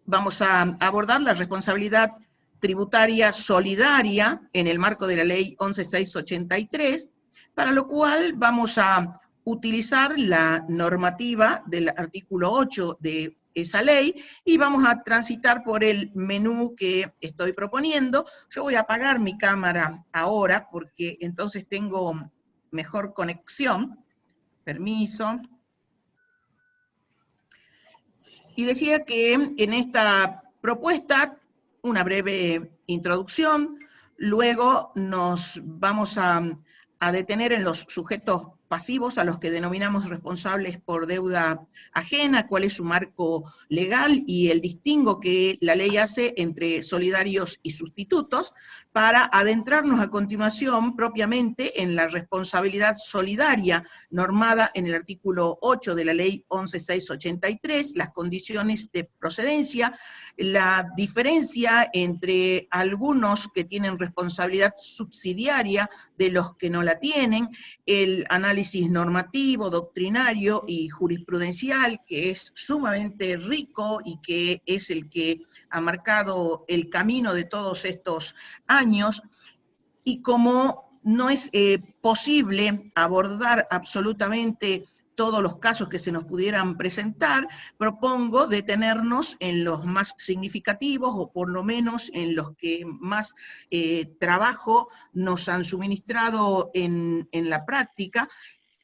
vamos a abordar la responsabilidad tributaria solidaria en el marco de la ley 11683, para lo cual vamos a utilizar la normativa del artículo 8 de esa ley y vamos a transitar por el menú que estoy proponiendo. Yo voy a apagar mi cámara ahora porque entonces tengo mejor conexión. Permiso. Y decía que en esta propuesta, una breve introducción, luego nos vamos a detener en los sujetos pasivos a los que denominamos responsables por deuda ajena, cuál es su marco legal y el distingo que la ley hace entre solidarios y sustitutos, para adentrarnos a continuación propiamente en la responsabilidad solidaria normada en el artículo 8 de la ley 11683, las condiciones de procedencia, la diferencia entre algunos que tienen responsabilidad subsidiaria de los que no la tienen, el análisis normativo, doctrinario y jurisprudencial, que es sumamente rico y que es el que ha marcado el camino de todos estos años, y como no es posible abordar absolutamente todos los casos que se nos pudieran presentar, propongo detenernos en los más significativos, o por lo menos en los que más trabajo nos han suministrado en la práctica,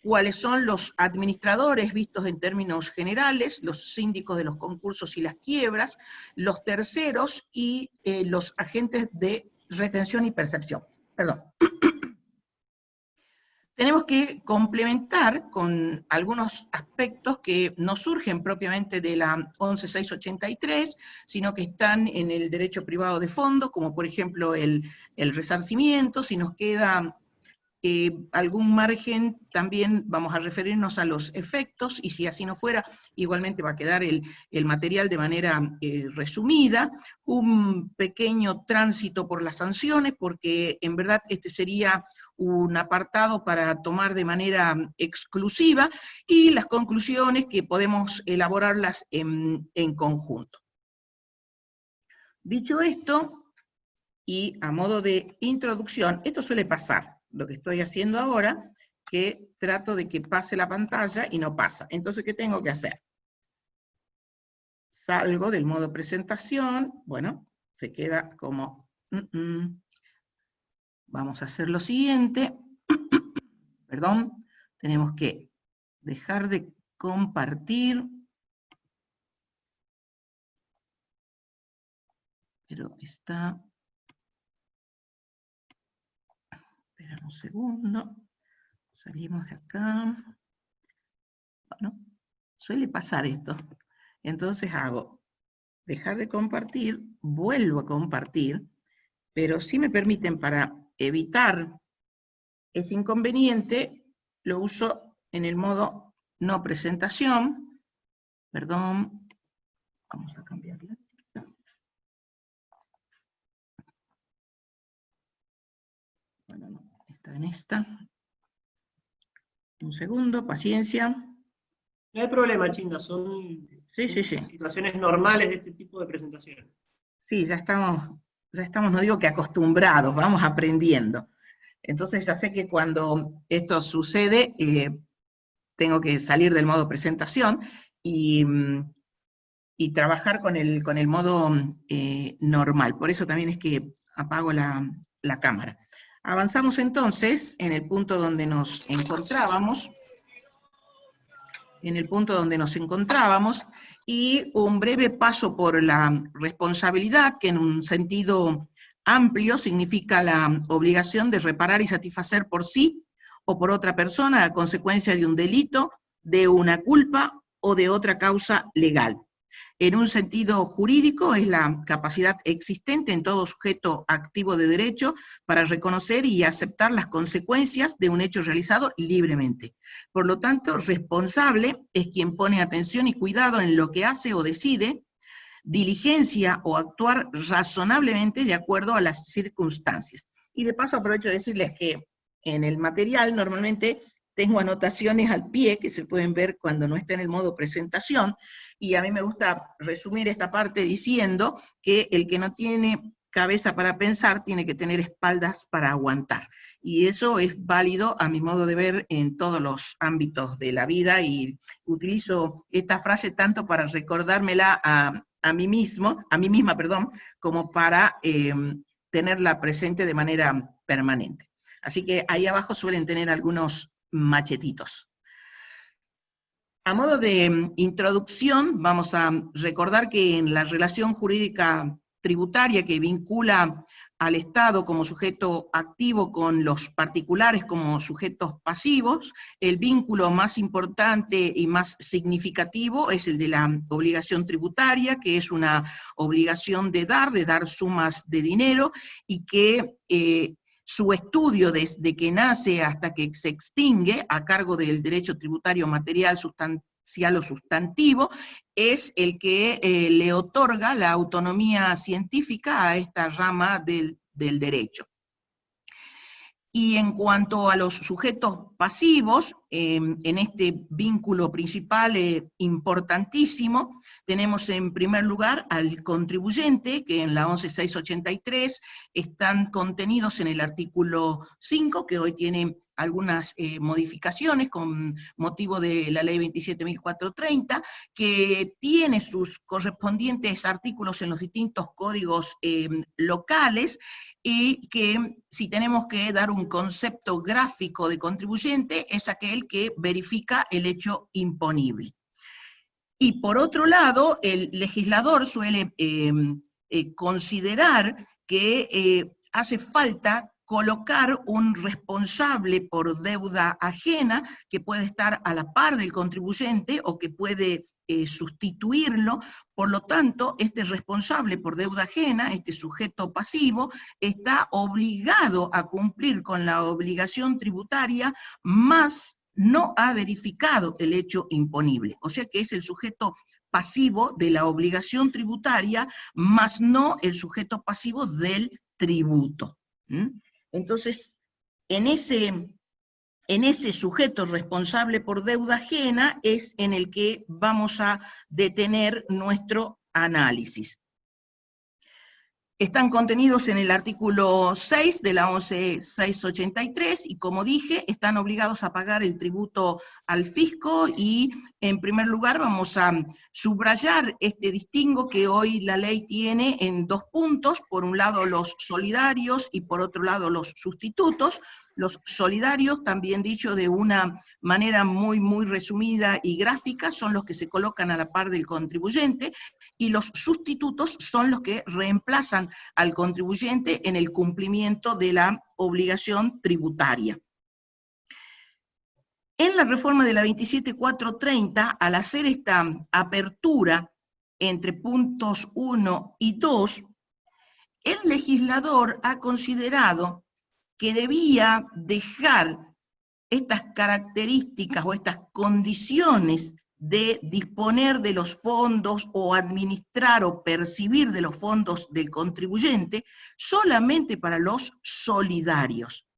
cuáles son los administradores vistos en términos generales, los síndicos de los concursos y las quiebras, los terceros y los agentes de retención y percepción. Perdón. Tenemos que complementar con algunos aspectos que no surgen propiamente de la 11683, sino que están en el derecho privado de fondo, como por ejemplo el resarcimiento. Si nos queda algún margen, también vamos a referirnos a los efectos, y si así no fuera, igualmente va a quedar el material de manera resumida, un pequeño tránsito por las sanciones, porque en verdad este sería un apartado para tomar de manera exclusiva, y las conclusiones que podemos elaborarlas en conjunto. Dicho esto, y a modo de introducción, esto suele pasar, lo que estoy haciendo ahora, que trato de que pase la pantalla y no pasa. Entonces, ¿qué tengo que hacer? Salgo del modo presentación, bueno, se queda como... Vamos a hacer lo siguiente, perdón, tenemos que dejar de compartir, pero está... Espera un segundo, salimos de acá. Bueno, suele pasar esto. Entonces hago dejar de compartir, vuelvo a compartir, pero si me permiten, para evitar ese inconveniente, lo uso en el modo no presentación. Perdón, vamos a cambiarla. Bueno, no, está en esta. Un segundo, paciencia. No hay problema, Chinga, son situaciones normales de este tipo de presentaciones. Sí, ya estamos, no digo que acostumbrados, vamos aprendiendo. Entonces ya sé que cuando esto sucede, tengo que salir del modo presentación y trabajar con el modo normal. Por eso también es que apago la cámara. Avanzamos entonces en el punto donde nos encontrábamos. Y un breve paso por la responsabilidad, que en un sentido amplio significa la obligación de reparar y satisfacer por sí o por otra persona a consecuencia de un delito, de una culpa o de otra causa legal. En un sentido jurídico, es la capacidad existente en todo sujeto activo de derecho para reconocer y aceptar las consecuencias de un hecho realizado libremente. Por lo tanto, responsable es quien pone atención y cuidado en lo que hace o decide, diligencia o actuar razonablemente de acuerdo a las circunstancias. Y de paso aprovecho de decirles que en el material normalmente tengo anotaciones al pie que se pueden ver cuando no está en el modo presentación, y a mí me gusta resumir esta parte diciendo que el que no tiene cabeza para pensar tiene que tener espaldas para aguantar. Y eso es válido, a mi modo de ver, en todos los ámbitos de la vida, y utilizo esta frase tanto para recordármela a mí misma, como para tenerla presente de manera permanente. Así que ahí abajo suelen tener algunos machetitos. A modo de introducción, vamos a recordar que en la relación jurídica tributaria que vincula al Estado como sujeto activo con los particulares como sujetos pasivos, el vínculo más importante y más significativo es el de la obligación tributaria, que es una obligación de dar sumas de dinero, y que su estudio desde que nace hasta que se extingue, a cargo del derecho tributario material, sustancial o sustantivo, es el que le otorga la autonomía científica a esta rama del derecho. Y en cuanto a los sujetos pasivos, en este vínculo principal importantísimo, tenemos en primer lugar al contribuyente, que en la 11.683 están contenidos en el artículo 5, que hoy tiene algunas modificaciones con motivo de la ley 27.430, que tiene sus correspondientes artículos en los distintos códigos locales, y que, si tenemos que dar un concepto gráfico de contribuyente, es aquel que verifica el hecho imponible. Y por otro lado, el legislador suele considerar que hace falta colocar un responsable por deuda ajena, que puede estar a la par del contribuyente o que puede sustituirlo. Por lo tanto, este responsable por deuda ajena, este sujeto pasivo, está obligado a cumplir con la obligación tributaria, más no ha verificado el hecho imponible. O sea que es el sujeto pasivo de la obligación tributaria, más no el sujeto pasivo del tributo. Entonces, en ese sujeto responsable por deuda ajena es en el que vamos a detener nuestro análisis. Están contenidos en el artículo 6 de la 11.683, y como dije, están obligados a pagar el tributo al fisco, y en primer lugar vamos a subrayar este distingo que hoy la ley tiene en dos puntos: por un lado los solidarios y por otro lado los sustitutos. Los solidarios, también dicho de una manera muy, muy resumida y gráfica, son los que se colocan a la par del contribuyente, y los sustitutos son los que reemplazan al contribuyente en el cumplimiento de la obligación tributaria. En la reforma de la 27.430, al hacer esta apertura entre puntos 1 y 2, el legislador ha considerado que debía dejar estas características o estas condiciones de disponer de los fondos o administrar o percibir de los fondos del contribuyente solamente para los solidarios.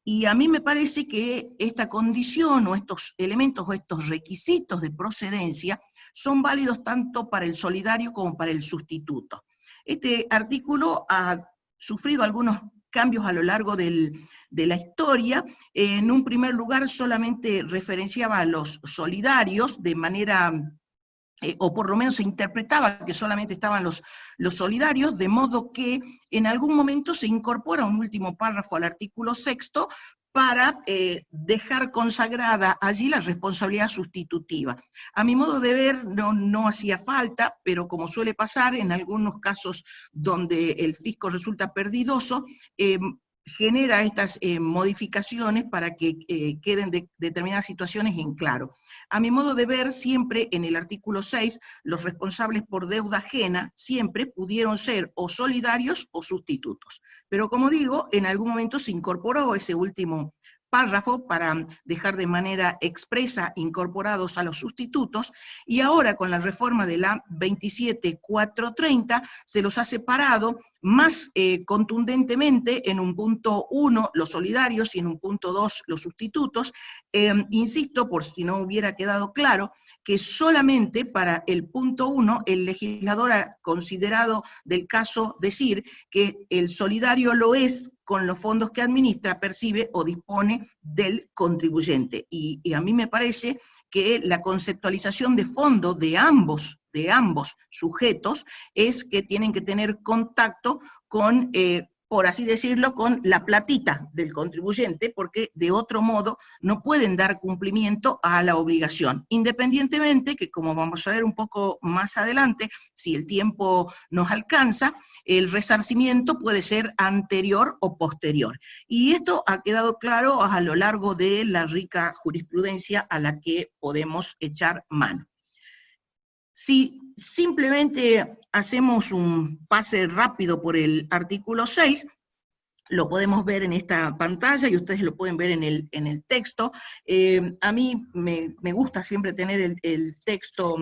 Y a mí me parece que esta condición o estos elementos o estos requisitos de procedencia son válidos tanto para el solidario como para el sustituto. Este artículo ha sufrido algunos cambios a lo largo de la historia. En un primer lugar solamente referenciaba a los solidarios de manera, o por lo menos se interpretaba que solamente estaban los solidarios, de modo que en algún momento se incorpora un último párrafo al artículo 6 para dejar consagrada allí la responsabilidad sustitutiva. A mi modo de ver no hacía falta, pero como suele pasar en algunos casos donde el fisco resulta perdidoso, genera estas modificaciones para que queden determinadas situaciones en claro. A mi modo de ver, siempre en el artículo 6, los responsables por deuda ajena siempre pudieron ser o solidarios o sustitutos. Pero como digo, en algún momento se incorporó ese último párrafo para dejar de manera expresa incorporados a los sustitutos, y ahora con la reforma de la 27430 se los ha separado más contundentemente en un punto 1 los solidarios y en un punto 2 los sustitutos. Insisto, por si no hubiera quedado claro, que solamente para el punto 1 el legislador ha considerado del caso decir que el solidario lo es con los fondos que administra, percibe o dispone del contribuyente. Y a mí me parece que la conceptualización de fondo de ambos sujetos es que tienen que tener contacto con, por así decirlo, con la platita del contribuyente, porque de otro modo no pueden dar cumplimiento a la obligación, independientemente que, como vamos a ver un poco más adelante, si el tiempo nos alcanza, el resarcimiento puede ser anterior o posterior. Y esto ha quedado claro a lo largo de la rica jurisprudencia a la que podemos echar mano. Si simplemente hacemos un pase rápido por el artículo 6, lo podemos ver en esta pantalla y ustedes lo pueden ver en el texto. A mí me gusta siempre tener el texto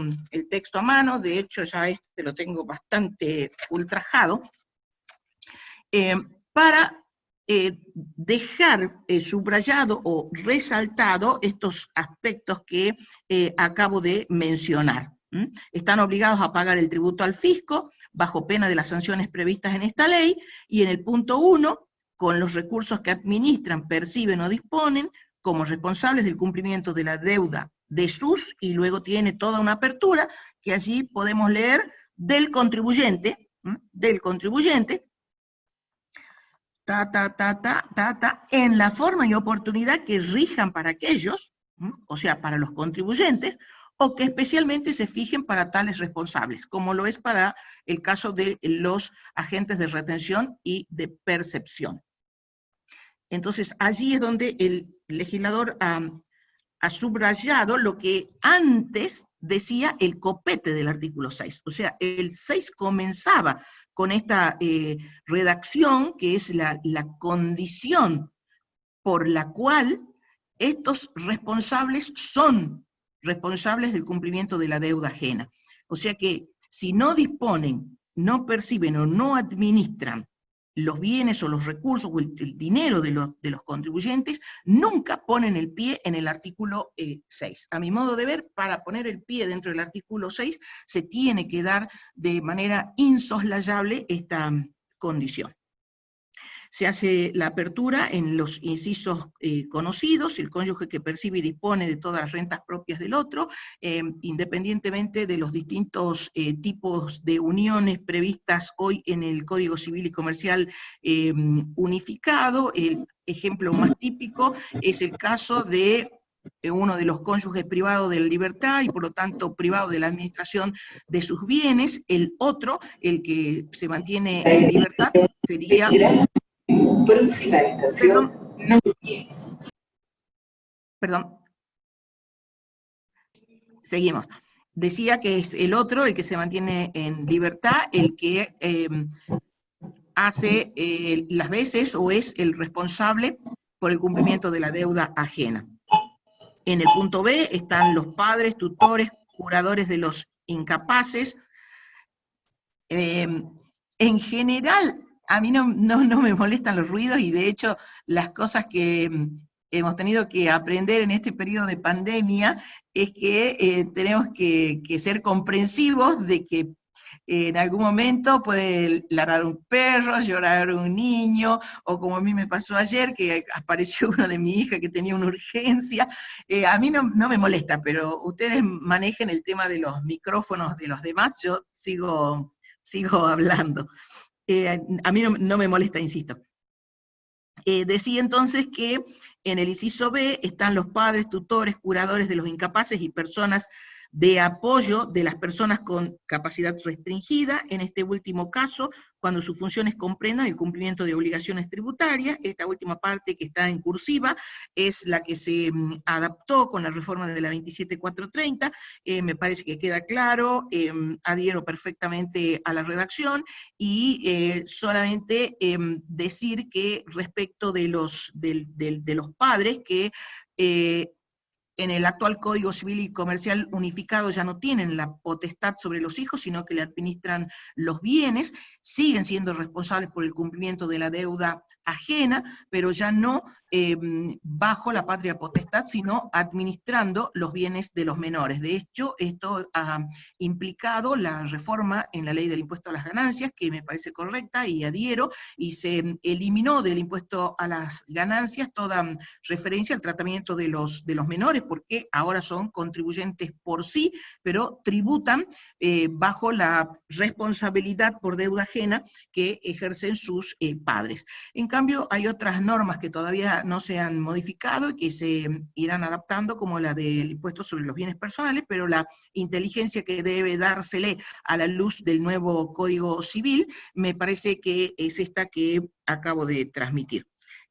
a mano, de hecho ya este lo tengo bastante ultrajado, para dejar subrayado o resaltado estos aspectos que acabo de mencionar. Están obligados a pagar el tributo al fisco, bajo pena de las sanciones previstas en esta ley, y en el punto 1, con los recursos que administran, perciben o disponen, como responsables del cumplimiento de la deuda de sus, y luego tiene toda una apertura, que allí podemos leer del contribuyente, en la forma y oportunidad que rijan para aquellos, o sea, para los contribuyentes, o que especialmente se fijen para tales responsables, como lo es para el caso de los agentes de retención y de percepción. Entonces, allí es donde el legislador ha subrayado lo que antes decía el copete del artículo 6. O sea, el 6 comenzaba con esta redacción, que es la condición por la cual estos responsables son responsables del cumplimiento de la deuda ajena. O sea que si no disponen, no perciben o no administran los bienes o los recursos o el dinero de los contribuyentes, nunca ponen el pie en el artículo 6. A mi modo de ver, para poner el pie dentro del artículo 6, se tiene que dar de manera insoslayable esta condición. Se hace la apertura en los incisos conocidos, el cónyuge que percibe y dispone de todas las rentas propias del otro, independientemente de los distintos tipos de uniones previstas hoy en el Código Civil y Comercial unificado. El ejemplo más típico es el caso de uno de los cónyuges privado de la libertad y por lo tanto privado de la administración de sus bienes. El otro, el que se mantiene en libertad, sería... Próxima estación, número 10. Perdón. Seguimos. Decía que es el otro, el que se mantiene en libertad, el que hace las veces o es el responsable por el cumplimiento de la deuda ajena. En el punto B están los padres, tutores, curadores de los incapaces. En general, a mí no me molestan los ruidos, y de hecho las cosas que hemos tenido que aprender en este periodo de pandemia es que tenemos que ser comprensivos de que en algún momento puede ladrar un perro, llorar un niño, o como a mí me pasó ayer, que apareció uno de mi hija que tenía una urgencia. A mí no me molesta, pero ustedes manejen el tema de los micrófonos de los demás, yo sigo hablando. A mí no me molesta, insisto. Decía entonces que en el inciso B están los padres, tutores, curadores de los incapaces y personas de apoyo de las personas con capacidad restringida, en este último caso, cuando sus funciones comprendan el cumplimiento de obligaciones tributarias. Esta última parte que está en cursiva es la que se adaptó con la reforma de la 27430, me parece que queda claro, adhiero perfectamente a la redacción, y solamente decir que respecto de los padres, que en el actual Código Civil y Comercial unificado ya no tienen la potestad sobre los hijos, sino que le administran los bienes, siguen siendo responsables por el cumplimiento de la deuda ajena, pero ya no bajo la patria potestad, sino administrando los bienes de los menores. De hecho, esto ha implicado la reforma en la ley del impuesto a las ganancias, que me parece correcta y adhiero, y se eliminó del impuesto a las ganancias toda referencia al tratamiento de los menores, porque ahora son contribuyentes por sí, pero tributan bajo la responsabilidad por deuda ajena que ejercen sus padres. En cambio, hay otras normas que todavía no se han modificado y que se irán adaptando, como la del impuesto sobre los bienes personales, pero la inteligencia que debe dársele a la luz del nuevo Código Civil me parece que es esta que acabo de transmitir.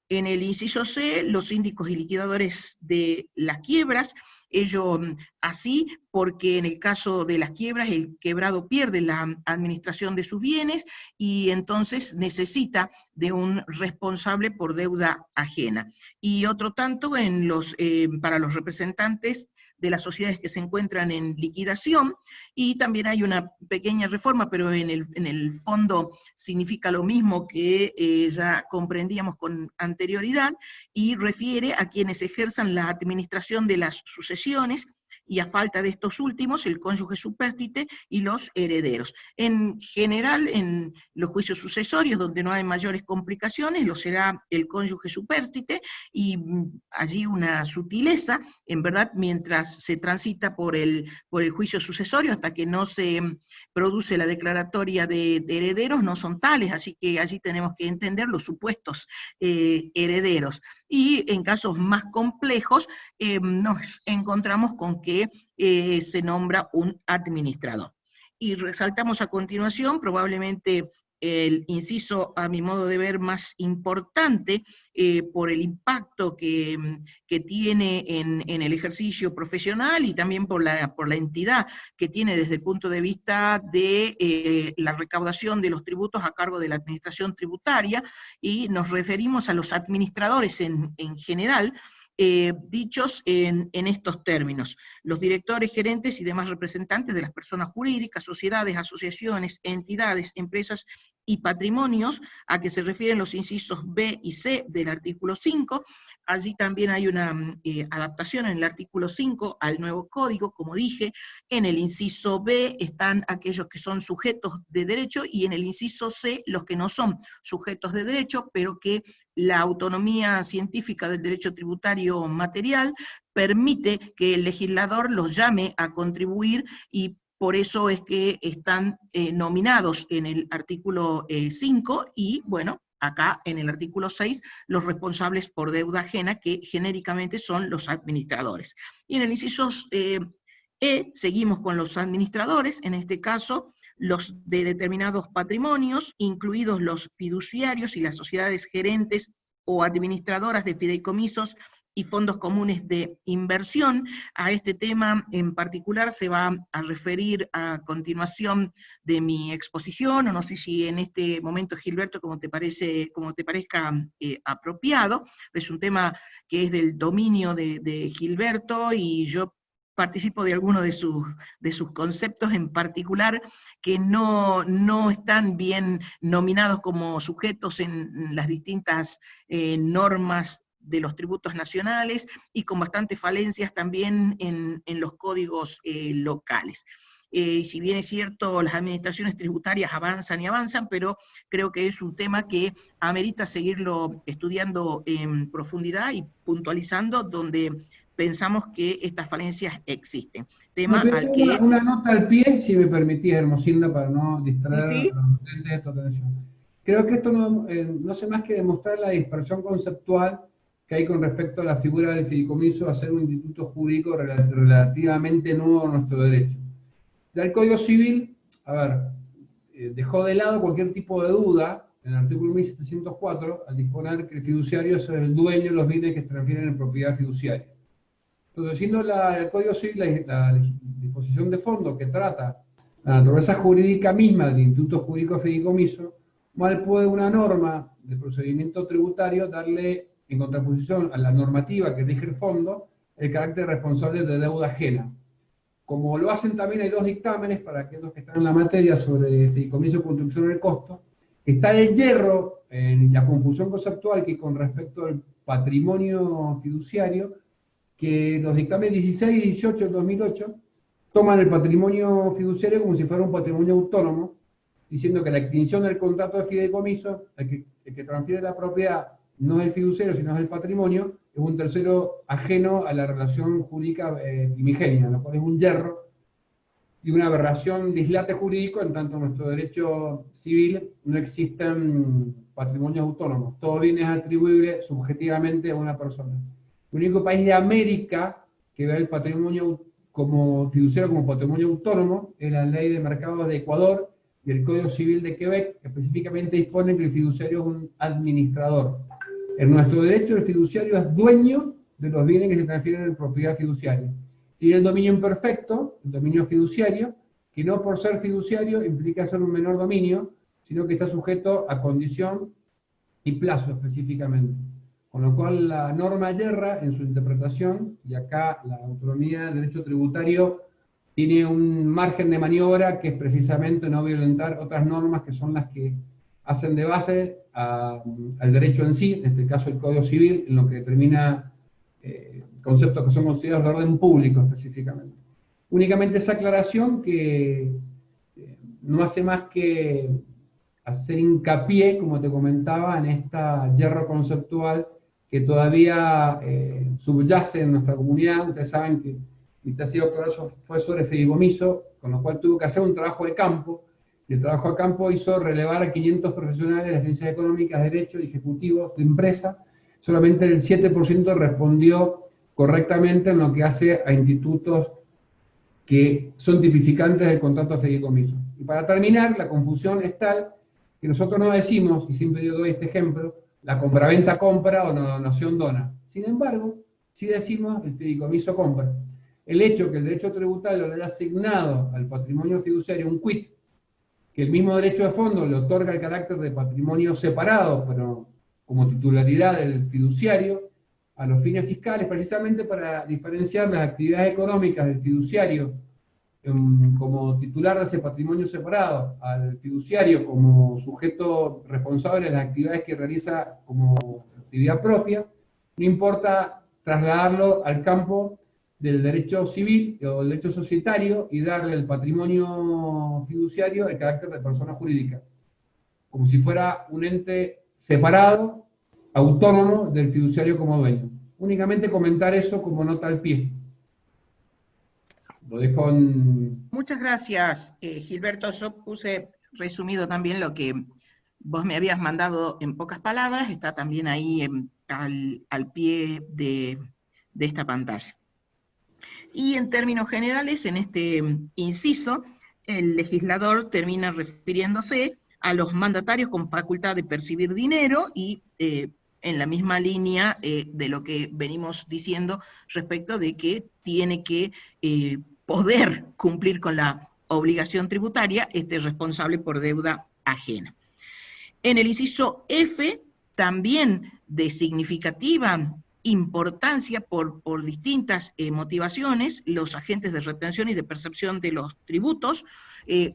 En el inciso C, los síndicos y liquidadores de las quiebras, ello así porque en el caso de las quiebras el quebrado pierde la administración de sus bienes y entonces necesita de un responsable por deuda ajena. Y otro tanto para los representantes de las sociedades que se encuentran en liquidación, y también hay una pequeña reforma, pero en el fondo significa lo mismo que ya comprendíamos con anterioridad, y refiere a quienes ejerzan la administración de las sucesiones, y a falta de estos últimos, el cónyuge supérstite y los herederos. En general, en los juicios sucesorios, donde no hay mayores complicaciones, lo será el cónyuge supérstite, y allí una sutileza, en verdad, mientras se transita por el juicio sucesorio, hasta que no se produce la declaratoria de herederos, no son tales, así que allí tenemos que entender los supuestos herederos. Y en casos más complejos nos encontramos con que se nombra un administrador. Y resaltamos a continuación, probablemente el inciso, a mi modo de ver, más importante por el impacto que tiene en el ejercicio profesional y también por la entidad que tiene desde el punto de vista de la recaudación de los tributos a cargo de la administración tributaria, y nos referimos a los administradores en general, dichos en estos términos: los directores, gerentes y demás representantes de las personas jurídicas, sociedades, asociaciones, entidades, empresas y patrimonios, a que se refieren los incisos B y C del artículo 5. Allí también hay una adaptación en el artículo 5 al nuevo código, como dije. En el inciso B están aquellos que son sujetos de derecho, y en el inciso C los que no son sujetos de derecho, pero que la autonomía científica del derecho tributario material permite que el legislador los llame a contribuir, y por eso es que están nominados en el artículo 5, y bueno, acá en el artículo 6, los responsables por deuda ajena, que genéricamente son los administradores. Y en el inciso seguimos con los administradores, en este caso los de determinados patrimonios, incluidos los fiduciarios y las sociedades gerentes o administradoras de fideicomisos y fondos comunes de inversión. A este tema en particular se va a referir a continuación de mi exposición, o no sé si en este momento, Gilberto, como te parezca apropiado. Es un tema que es del dominio de Gilberto, y yo participo de algunos de sus conceptos en particular, que no están bien nominados como sujetos en las distintas normas de los tributos nacionales, y con bastantes falencias también en los códigos locales. Si bien es cierto, las administraciones tributarias avanzan y avanzan, pero creo que es un tema que amerita seguirlo estudiando en profundidad y puntualizando, donde pensamos que estas falencias existen. Tema al que... Una nota al pie, si me permitís, Hermosilda, para no distraer a los docentes de tu atención. Creo que esto no hace más que demostrar la dispersión conceptual que hay con respecto a la figura del fideicomiso a ser un instituto jurídico relativamente nuevo en nuestro derecho. Ya el Código Civil, a ver, dejó de lado cualquier tipo de duda en el artículo 1704 al disponer que el fiduciario es el dueño de los bienes que se transfieren en propiedad fiduciaria. Entonces, siendo el Código Civil la disposición de fondo que trata la naturaleza jurídica misma del Instituto Jurídico Fideicomiso, mal puede una norma de procedimiento tributario darle, en contraposición a la normativa que rige el fondo, el carácter responsable de deuda ajena. Como lo hacen también, hay dos dictámenes para aquellos que están en la materia sobre fideicomiso, construcción del costo. Está el hierro en la confusión conceptual que con respecto al patrimonio fiduciario, que los dictámenes 16 y 18 del 2008 toman el patrimonio fiduciario como si fuera un patrimonio autónomo, diciendo que la extinción del contrato de fideicomiso, el que transfiere la propiedad, no es el fiduciario, sino es el patrimonio, es un tercero ajeno a la relación jurídica primigenia, lo cual es un yerro y una aberración dislate jurídico, en tanto en nuestro derecho civil no existen patrimonios autónomos, todo bien es atribuible subjetivamente a una persona. El único país de América que ve el patrimonio como fiduciario como patrimonio autónomo es la Ley de Mercados de Ecuador y el Código Civil de Quebec, que específicamente disponen que el fiduciario es un administrador. En nuestro derecho, el fiduciario es dueño de los bienes que se transfieren en propiedad fiduciaria. Tiene el dominio imperfecto, el dominio fiduciario, que no por ser fiduciario implica ser un menor dominio, sino que está sujeto a condición y plazo específicamente. Con lo cual la norma yerra en su interpretación, y acá la autonomía del derecho tributario tiene un margen de maniobra que es precisamente no violentar otras normas que son las que hacen de base al derecho en sí, en este caso el Código Civil, en lo que determina conceptos que son considerados de orden público específicamente. Únicamente esa aclaración que no hace más que hacer hincapié, como te comentaba, en esta hierro conceptual que todavía subyace en nuestra comunidad. Ustedes saben que mi tesis doctoral fue sobre fideicomiso, con lo cual tuve que hacer un trabajo de campo, y el trabajo de campo hizo relevar a 500 profesionales de las ciencias económicas, derecho y ejecutivos de empresa. Solamente el 7% respondió correctamente en lo que hace a institutos que son tipificantes del contrato de fideicomiso. Y para terminar, la confusión es tal que nosotros no decimos, y siempre yo doy este ejemplo, la compraventa compra o la donación dona. Sin embargo, sí decimos el fideicomiso compra. El hecho que el derecho tributario le haya asignado al patrimonio fiduciario un quit, que el mismo derecho de fondo le otorga el carácter de patrimonio separado, pero como titularidad del fiduciario, a los fines fiscales, precisamente para diferenciar las actividades económicas del fiduciario como titular de ese patrimonio separado, al fiduciario como sujeto responsable de las actividades que realiza como actividad propia, no importa trasladarlo al campo del derecho civil o del derecho societario y darle al patrimonio fiduciario el carácter de persona jurídica, como si fuera un ente separado, autónomo del fiduciario como dueño. Únicamente comentar eso como nota al pie. Lo dejo en... Muchas gracias, Gilberto. Yo puse resumido también lo que vos me habías mandado en pocas palabras, está también ahí al pie de esta pantalla. Y en términos generales, en este inciso, el legislador termina refiriéndose a los mandatarios con facultad de percibir dinero y en la misma línea de lo que venimos diciendo respecto de que tiene que poder cumplir con la obligación tributaria responsable por deuda ajena. En el inciso F, también de significativa importancia por distintas motivaciones, los agentes de retención y de percepción de los tributos.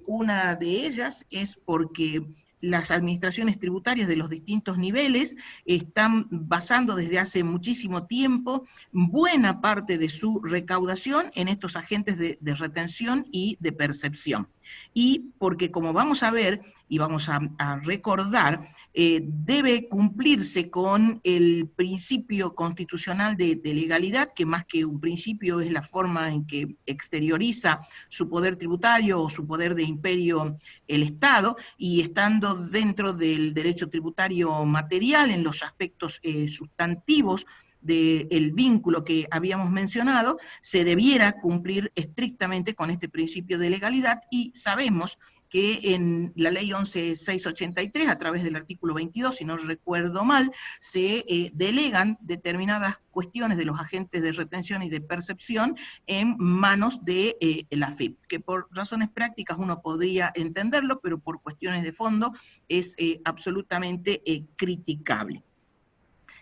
Una de ellas es porque las administraciones tributarias de los distintos niveles están basando desde hace muchísimo tiempo buena parte de su recaudación en estos agentes de retención y de percepción. Y porque, como vamos a ver y vamos a recordar, debe cumplirse con el principio constitucional de legalidad, que más que un principio es la forma en que exterioriza su poder tributario o su poder de imperio el Estado, y estando dentro del derecho tributario material en los aspectos sustantivos del vínculo que habíamos mencionado, se debiera cumplir estrictamente con este principio de legalidad, y sabemos que en la ley 11.683, a través del artículo 22, si no recuerdo mal, se delegan determinadas cuestiones de los agentes de retención y de percepción en manos de la AFIP, que por razones prácticas uno podría entenderlo, pero por cuestiones de fondo es absolutamente criticable.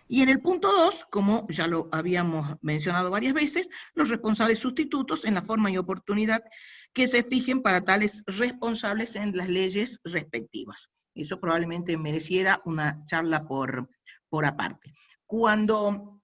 Y en el punto 2, como ya lo habíamos mencionado varias veces, los responsables sustitutos en la forma y oportunidad que se fijen para tales responsables en las leyes respectivas. Eso probablemente mereciera una charla por aparte. Cuando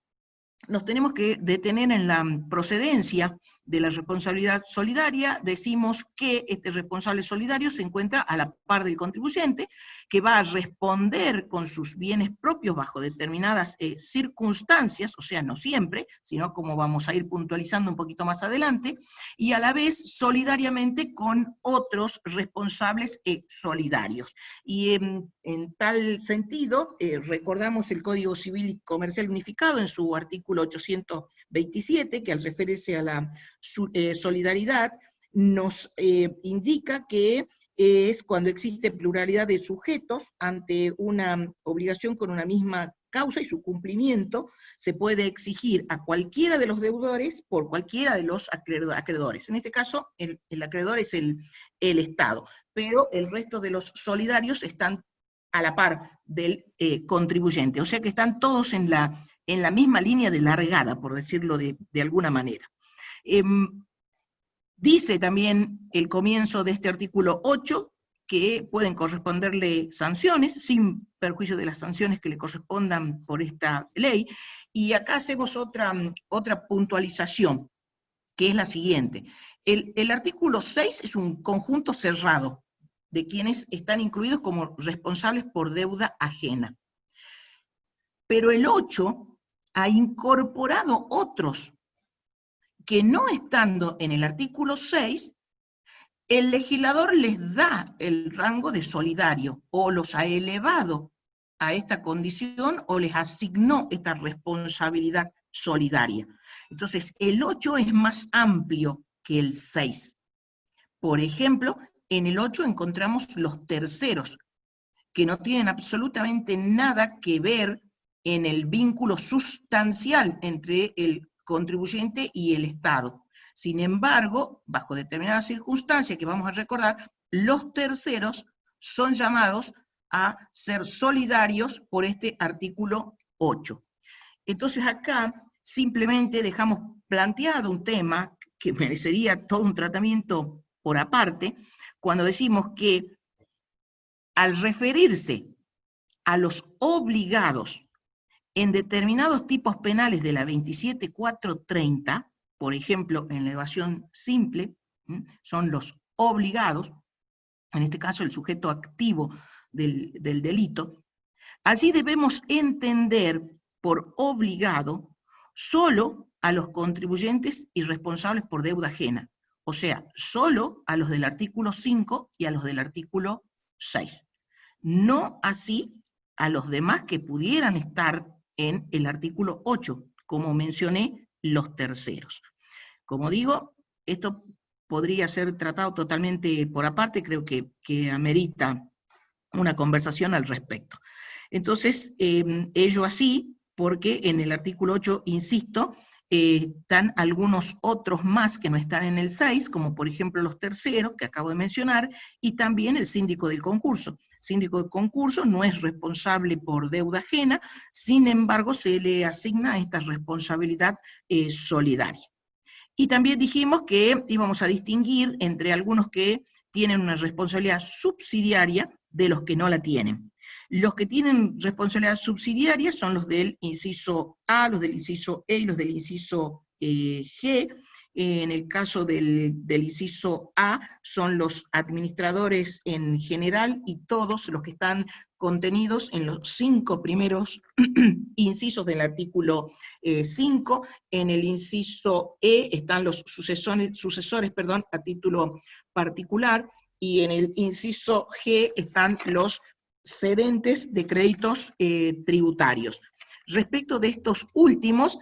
nos tenemos que detener en la procedencia de la responsabilidad solidaria, decimos que este responsable solidario se encuentra a la par del contribuyente, que va a responder con sus bienes propios bajo determinadas circunstancias, o sea, no siempre, sino como vamos a ir puntualizando un poquito más adelante, y a la vez solidariamente con otros responsables solidarios. Y en tal sentido, recordamos el Código Civil y Comercial Unificado en su artículo 827, que al referirse a la solidaridad nos indica que es cuando existe pluralidad de sujetos ante una obligación con una misma causa, y su cumplimiento se puede exigir a cualquiera de los deudores por cualquiera de los acreedores. En este caso, el acreedor es el Estado, pero el resto de los solidarios están a la par del contribuyente, o sea que están todos en la misma línea de largada, por decirlo de alguna manera. Dice también el comienzo de este artículo 8 que pueden corresponderle sanciones, sin perjuicio de las sanciones que le correspondan por esta ley, y acá hacemos otra puntualización, que es la siguiente. El artículo 6 es un conjunto cerrado de quienes están incluidos como responsables por deuda ajena. Pero el 8 ha incorporado otros que, no estando en el artículo 6, el legislador les da el rango de solidario, o los ha elevado a esta condición, o les asignó esta responsabilidad solidaria. Entonces, el 8 es más amplio que el 6. Por ejemplo, en el 8 encontramos los terceros, que no tienen absolutamente nada que ver en el vínculo sustancial entre el contribuyente y el Estado. Sin embargo, bajo determinadas circunstancias que vamos a recordar, los terceros son llamados a ser solidarios por este artículo 8. Entonces acá simplemente dejamos planteado un tema que merecería todo un tratamiento por aparte, cuando decimos que al referirse a los obligados en determinados tipos penales de la 27.430, por ejemplo, en la evasión simple, son los obligados, en este caso el sujeto activo del delito, allí debemos entender por obligado solo a los contribuyentes y responsables por deuda ajena, o sea, solo a los del artículo 5 y a los del artículo 6. No así a los demás que pudieran estar en el artículo 8, como mencioné, los terceros. Como digo, esto podría ser tratado totalmente por aparte, creo que amerita una conversación al respecto. Entonces, ello así, porque en el artículo 8, insisto, están algunos otros más que no están en el 6, como por ejemplo los terceros, que acabo de mencionar, y también el síndico del concurso. Síndico de concurso no es responsable por deuda ajena, sin embargo se le asigna esta responsabilidad solidaria. Y también dijimos que íbamos a distinguir entre algunos que tienen una responsabilidad subsidiaria de los que no la tienen. Los que tienen responsabilidad subsidiaria son los del inciso A, los del inciso E y los del inciso G. En el caso del inciso A son los administradores en general y todos los que están contenidos en los 5 primeros incisos del artículo 5. En el inciso E están los sucesores a título particular, y en el inciso G están los cedentes de créditos tributarios. Respecto de estos últimos,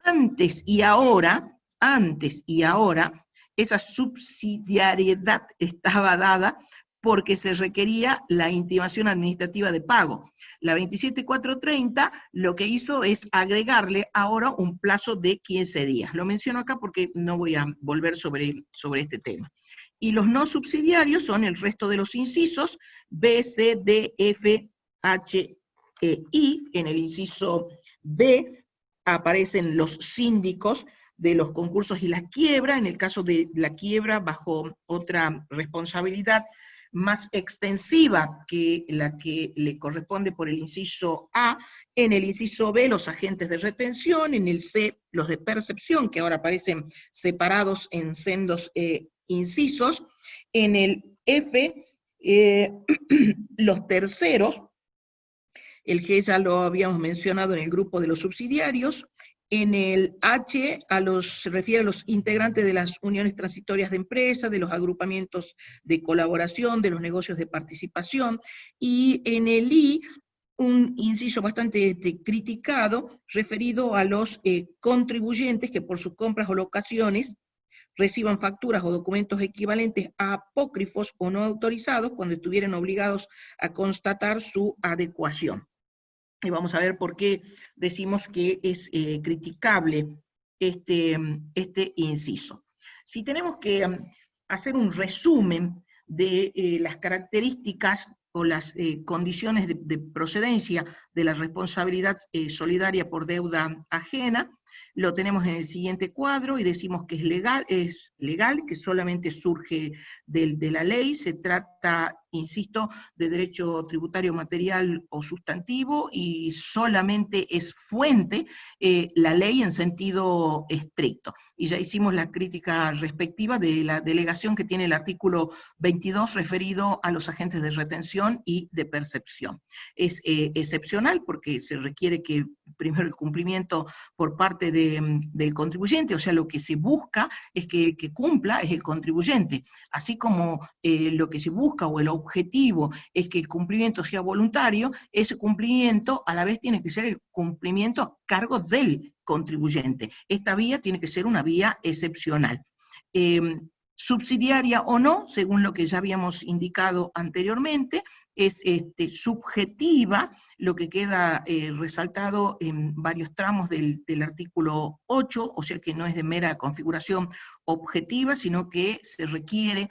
antes y ahora, esa subsidiariedad estaba dada porque se requería la intimación administrativa de pago. La 27430 lo que hizo es agregarle ahora un plazo de 15 días. Lo menciono acá porque no voy a volver sobre este tema. Y los no subsidiarios son el resto de los incisos, B, C, D, F, H, E, I. En el inciso B aparecen los síndicos de los concursos y la quiebra, en el caso de la quiebra bajo otra responsabilidad más extensiva que la que le corresponde por el inciso A, en el inciso B los agentes de retención, en el C los de percepción, que ahora aparecen separados en sendos incisos, en el F los terceros, el G ya lo habíamos mencionado en el grupo de los subsidiarios, en el H se refiere a los integrantes de las uniones transitorias de empresas, de los agrupamientos de colaboración, de los negocios de participación, y en el I, un inciso bastante criticado, referido a los contribuyentes que por sus compras o locaciones reciban facturas o documentos equivalentes a apócrifos o no autorizados cuando estuvieran obligados a constatar su adecuación. Y vamos a ver por qué decimos que es criticable este inciso. Si tenemos que hacer un resumen de las características o las condiciones de procedencia de la responsabilidad solidaria por deuda ajena, lo tenemos en el siguiente cuadro y decimos que es legal, que solamente surge de la ley, se trata, insisto, de derecho tributario material o sustantivo y solamente es fuente la ley en sentido estricto. Y ya hicimos la crítica respectiva de la delegación que tiene el artículo 22 referido a los agentes de retención y de percepción. Es excepcional porque se requiere que primero el cumplimiento por parte del contribuyente, o sea, lo que se busca es que el que cumpla es el contribuyente, así como lo que se busca o el objetivo es que el cumplimiento sea voluntario, ese cumplimiento a la vez tiene que ser el cumplimiento a cargo del contribuyente. Esta vía tiene que ser una vía excepcional. Subsidiaria o no, según lo que ya habíamos indicado anteriormente, es subjetiva, lo que queda resaltado en varios tramos del artículo 8, o sea que no es de mera configuración objetiva, sino que se requiere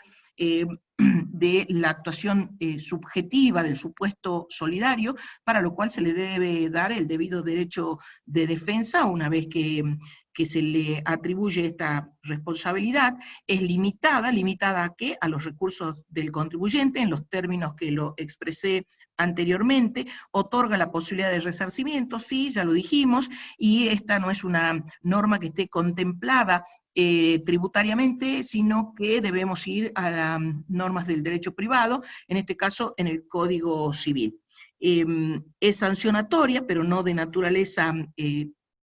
de la actuación subjetiva del supuesto solidario, para lo cual se le debe dar el debido derecho de defensa una vez que se le atribuye esta responsabilidad. Es limitada ¿a qué? A los recursos del contribuyente, en los términos que lo expresé anteriormente, otorga la posibilidad de resarcimiento, sí, ya lo dijimos, y esta no es una norma que esté contemplada tributariamente, sino que debemos ir a las normas del derecho privado, en este caso en el Código Civil. Es sancionatoria, pero no de naturaleza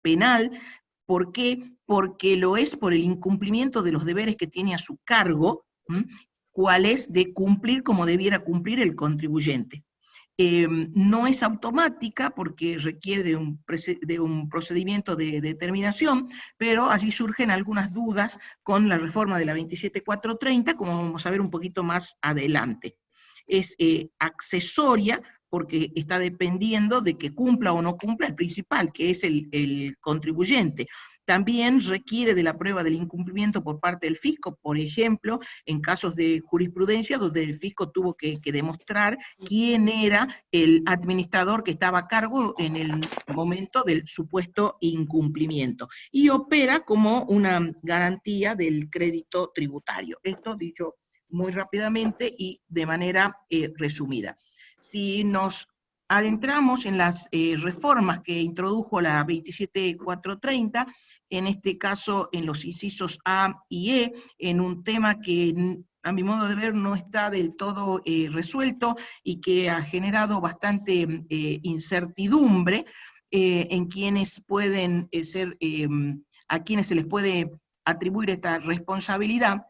penal. ¿Por qué? Porque lo es por el incumplimiento de los deberes que tiene a su cargo, cuál es de cumplir como debiera cumplir el contribuyente. No es automática porque requiere de un procedimiento de determinación, pero allí surgen algunas dudas con la reforma de la 27430, como vamos a ver un poquito más adelante. Es accesoria porque está dependiendo de que cumpla o no cumpla el principal, que es el contribuyente. También requiere de la prueba del incumplimiento por parte del fisco, por ejemplo, en casos de jurisprudencia donde el fisco tuvo que demostrar quién era el administrador que estaba a cargo en el momento del supuesto incumplimiento. Y opera como una garantía del crédito tributario. Esto dicho muy rápidamente y de manera resumida. Si nos adentramos en las reformas que introdujo la 27430, en este caso en los incisos A y E, en un tema que a mi modo de ver no está del todo resuelto y que ha generado bastante incertidumbre en quienes pueden a quienes se les puede atribuir esta responsabilidad.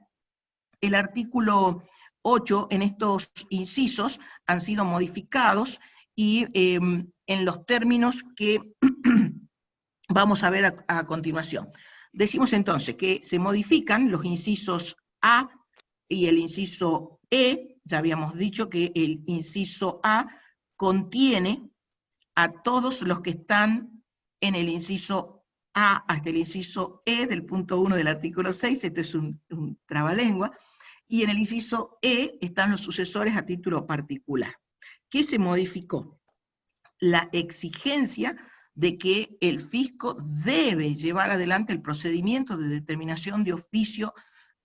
El artículo 8 en estos incisos han sido modificados y en los términos que vamos a ver a continuación. Decimos entonces que se modifican los incisos A y el inciso E. Ya habíamos dicho que el inciso A contiene a todos los que están en el inciso A hasta el inciso E del punto 1 del artículo 6, esto es un trabalengua, y en el inciso E están los sucesores a título particular. ¿Qué se modificó? La exigencia de que el fisco debe llevar adelante el procedimiento de determinación de oficio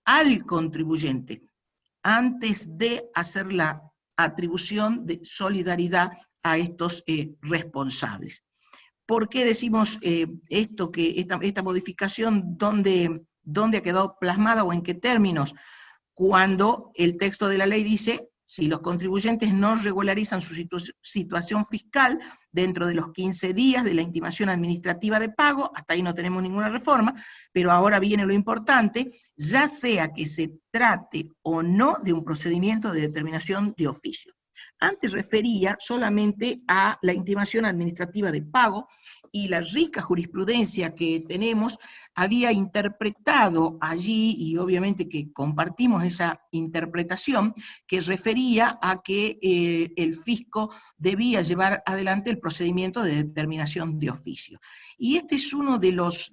al contribuyente, antes de hacer la atribución de solidaridad a estos responsables. ¿Por qué decimos esto, que esta modificación, dónde ha quedado plasmada o en qué términos? Cuando el texto de la ley dice, si los contribuyentes no regularizan su situación fiscal dentro de los 15 días de la intimación administrativa de pago, hasta ahí no tenemos ninguna reforma, pero ahora viene lo importante, ya sea que se trate o no de un procedimiento de determinación de oficio. Antes refería solamente a la intimación administrativa de pago, y la rica jurisprudencia que tenemos había interpretado allí, y obviamente que compartimos esa interpretación, que refería a que el fisco debía llevar adelante el procedimiento de determinación de oficio. Y este es uno de los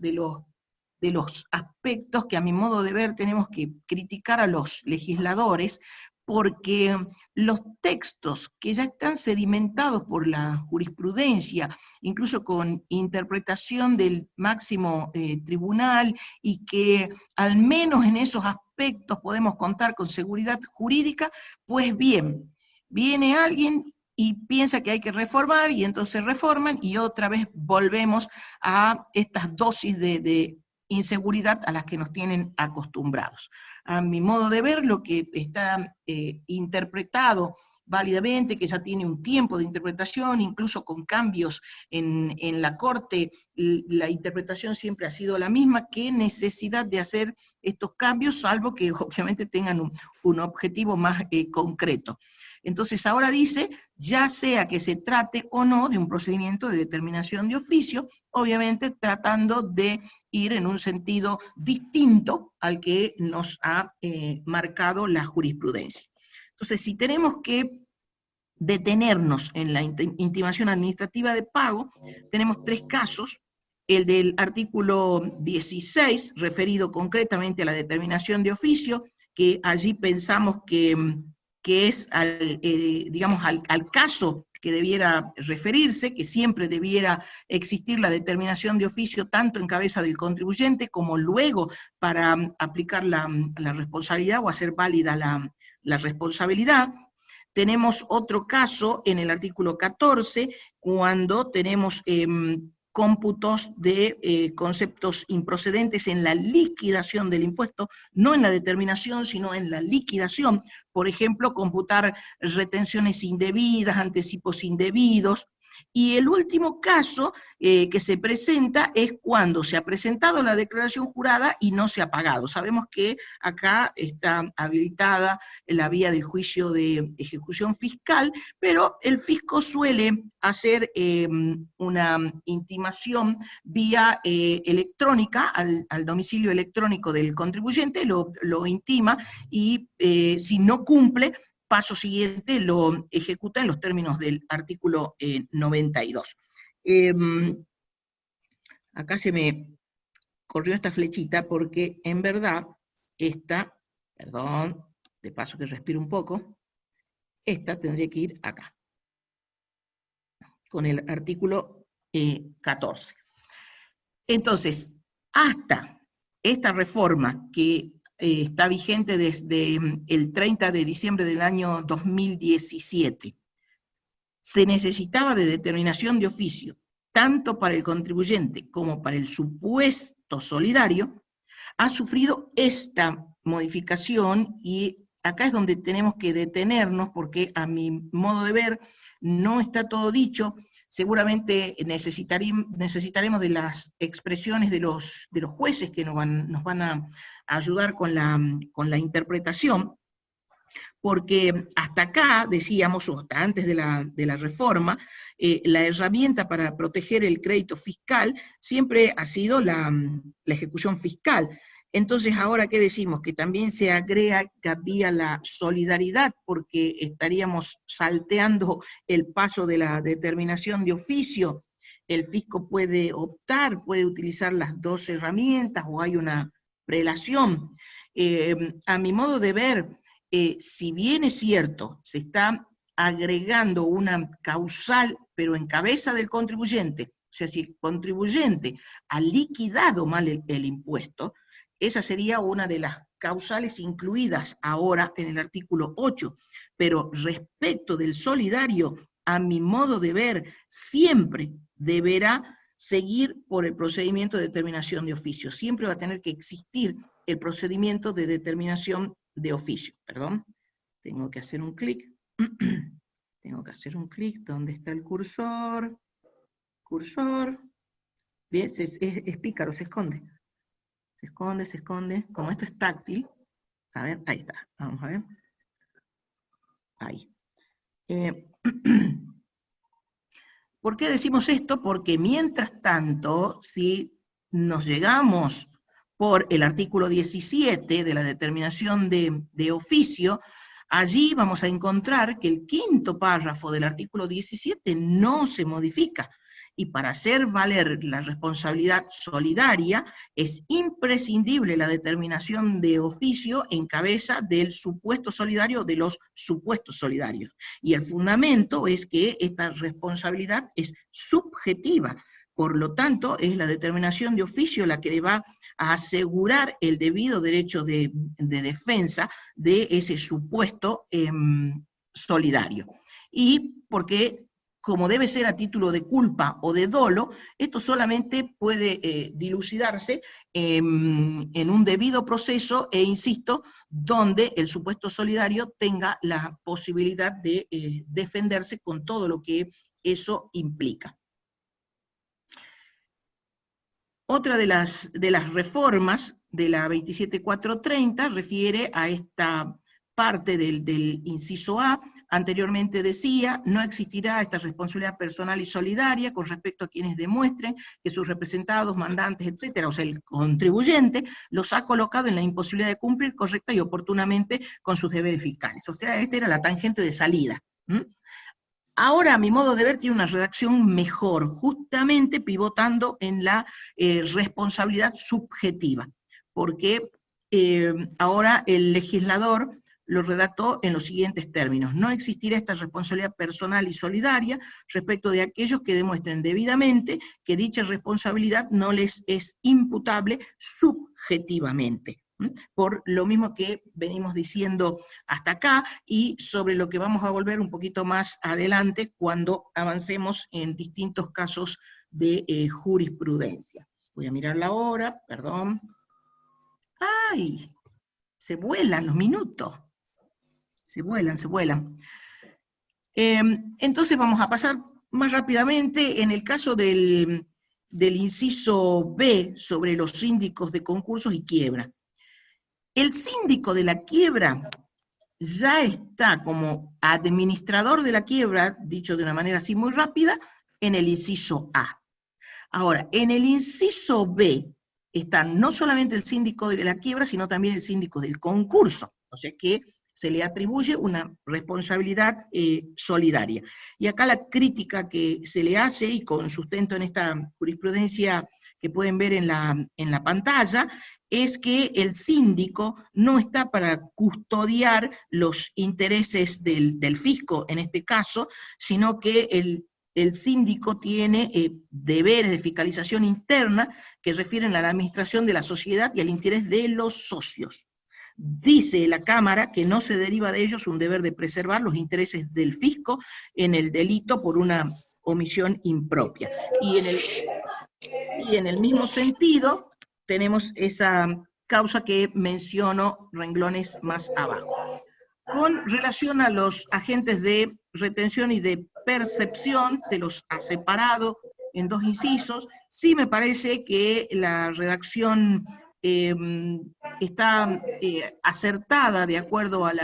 aspectos que a mi modo de ver tenemos que criticar a los legisladores, porque los textos que ya están sedimentados por la jurisprudencia, incluso con interpretación del máximo tribunal, y que al menos en esos aspectos podemos contar con seguridad jurídica, pues bien, viene alguien y piensa que hay que reformar, y entonces reforman, y otra vez volvemos a estas dosis de inseguridad a las que nos tienen acostumbrados. A mi modo de ver, lo que está interpretado válidamente, que ya tiene un tiempo de interpretación, incluso con cambios en la Corte, la interpretación siempre ha sido la misma. ¿Qué necesidad de hacer estos cambios, salvo que obviamente tengan un objetivo más concreto? Entonces ahora dice, ya sea que se trate o no de un procedimiento de determinación de oficio, obviamente tratando de ir en un sentido distinto al que nos ha marcado la jurisprudencia. Entonces, si tenemos que detenernos en la intimación administrativa de pago, tenemos tres casos. El del artículo 16, referido concretamente a la determinación de oficio, que allí pensamos que es al caso que debiera referirse, que siempre debiera existir la determinación de oficio tanto en cabeza del contribuyente como luego para aplicar la responsabilidad o hacer válida la responsabilidad. Tenemos otro caso en el artículo 14, cuando tenemos cómputos de conceptos improcedentes en la liquidación del impuesto, no en la determinación, sino en la liquidación. Por ejemplo, computar retenciones indebidas, anticipos indebidos. Y el último caso que se presenta es cuando se ha presentado la declaración jurada y no se ha pagado. Sabemos que acá está habilitada la vía del juicio de ejecución fiscal, pero el fisco suele hacer una intimación vía electrónica al domicilio electrónico del contribuyente, lo intima, y si no cumple, paso siguiente lo ejecuta en los términos del artículo 92. Acá se me corrió esta flechita porque en verdad esta, perdón, de paso que respiro un poco, esta tendría que ir acá, con el artículo 14. Entonces, hasta esta reforma que está vigente desde el 30 de diciembre del año 2017, se necesitaba de determinación de oficio, tanto para el contribuyente como para el supuesto solidario, ha sufrido esta modificación, y acá es donde tenemos que detenernos, porque a mi modo de ver no está todo dicho. Seguramente necesitaremos de las expresiones de los jueces que nos van a ayudar con la interpretación, Porque hasta acá, decíamos, o hasta antes de la reforma, la herramienta para proteger el crédito fiscal siempre ha sido la ejecución fiscal. Entonces, ahora, ¿qué decimos? Que también se agrega vía la solidaridad, porque estaríamos salteando el paso de la determinación de oficio. El fisco puede optar, puede utilizar las dos herramientas, o hay una prelación. A mi modo de ver, si bien es cierto, se está agregando una causal, pero en cabeza del contribuyente, o sea, si el contribuyente ha liquidado mal el impuesto, esa sería una de las causales incluidas ahora en el artículo 8, pero respecto del solidario, a mi modo de ver, siempre deberá seguir por el procedimiento de determinación de oficio, siempre va a tener que existir el procedimiento de determinación de oficio, perdón, tengo que hacer un clic, ¿dónde está el cursor? Bien, es pícaro, se esconde, como esto es táctil, a ver, ahí está, vamos a ver, ahí. ¿Por qué decimos esto? Porque mientras tanto, si nos llegamos por el artículo 17 de la determinación de oficio, allí vamos a encontrar que el quinto párrafo del artículo 17 no se modifica, y para hacer valer la responsabilidad solidaria es imprescindible la determinación de oficio en cabeza del supuesto solidario de los supuestos solidarios. Y el fundamento es que esta responsabilidad es subjetiva, por lo tanto es la determinación de oficio la que va a asegurar el debido derecho de defensa de ese supuesto solidario. Y porque, como debe ser a título de culpa o de dolo, esto solamente puede dilucidarse en un debido proceso, e insisto, donde el supuesto solidario tenga la posibilidad de defenderse con todo lo que eso implica. Otra de las reformas de la 27430 refiere a esta parte del inciso A. Anteriormente decía, no existirá esta responsabilidad personal y solidaria con respecto a quienes demuestren que sus representados, mandantes, etcétera, o sea, el contribuyente los ha colocado en la imposibilidad de cumplir correcta y oportunamente con sus deberes fiscales. O sea, esta era la tangente de salida. Ahora, a mi modo de ver, tiene una redacción mejor, justamente pivotando en la responsabilidad subjetiva, porque ahora el legislador lo redactó en los siguientes términos: no existirá esta responsabilidad personal y solidaria respecto de aquellos que demuestren debidamente que dicha responsabilidad no les es imputable subjetivamente. Por lo mismo que venimos diciendo hasta acá, y sobre lo que vamos a volver un poquito más adelante cuando avancemos en distintos casos de jurisprudencia. Voy a mirar la hora, perdón. ¡Ay! Se vuelan los minutos. Se vuelan. Entonces vamos a pasar más rápidamente. En el caso del inciso B, sobre los síndicos de concursos y quiebra. El síndico de la quiebra ya está como administrador de la quiebra, dicho de una manera así muy rápida, en el inciso A. Ahora, en el inciso B está no solamente el síndico de la quiebra, sino también el síndico del concurso, o sea que se le atribuye una responsabilidad solidaria. Y acá la crítica que se le hace, y con sustento en esta jurisprudencia que pueden ver en la pantalla, es que el síndico no está para custodiar los intereses del fisco, en este caso, sino que el síndico tiene deberes de fiscalización interna que refieren a la administración de la sociedad y al interés de los socios. Dice la Cámara que no se deriva de ellos un deber de preservar los intereses del fisco en el delito por una omisión impropia. Y en el mismo sentido tenemos esa causa que menciono renglones más abajo. Con relación a los agentes de retención y de percepción, se los ha separado en dos incisos. Sí me parece que la redacción está acertada de acuerdo a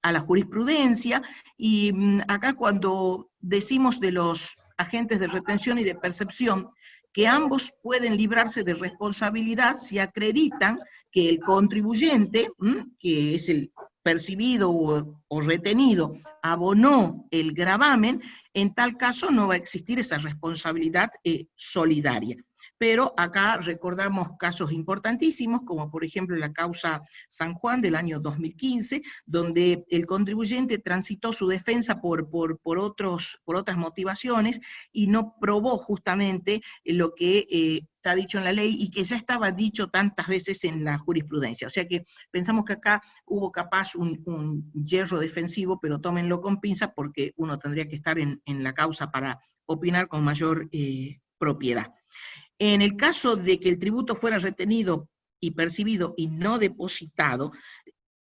a la jurisprudencia, y acá cuando decimos de los agentes de retención y de percepción, que ambos pueden librarse de responsabilidad si acreditan que el contribuyente, que es el percibido o retenido, abonó el gravamen, en tal caso no va a existir esa responsabilidad solidaria. Pero acá recordamos casos importantísimos, como por ejemplo la causa San Juan del año 2015, donde el contribuyente transitó su defensa por otras motivaciones y no probó justamente lo que está dicho en la ley y que ya estaba dicho tantas veces en la jurisprudencia. O sea que pensamos que acá hubo capaz un hierro defensivo, pero tómenlo con pinzas porque uno tendría que estar en la causa para opinar con mayor propiedad. En el caso de que el tributo fuera retenido y percibido y no depositado,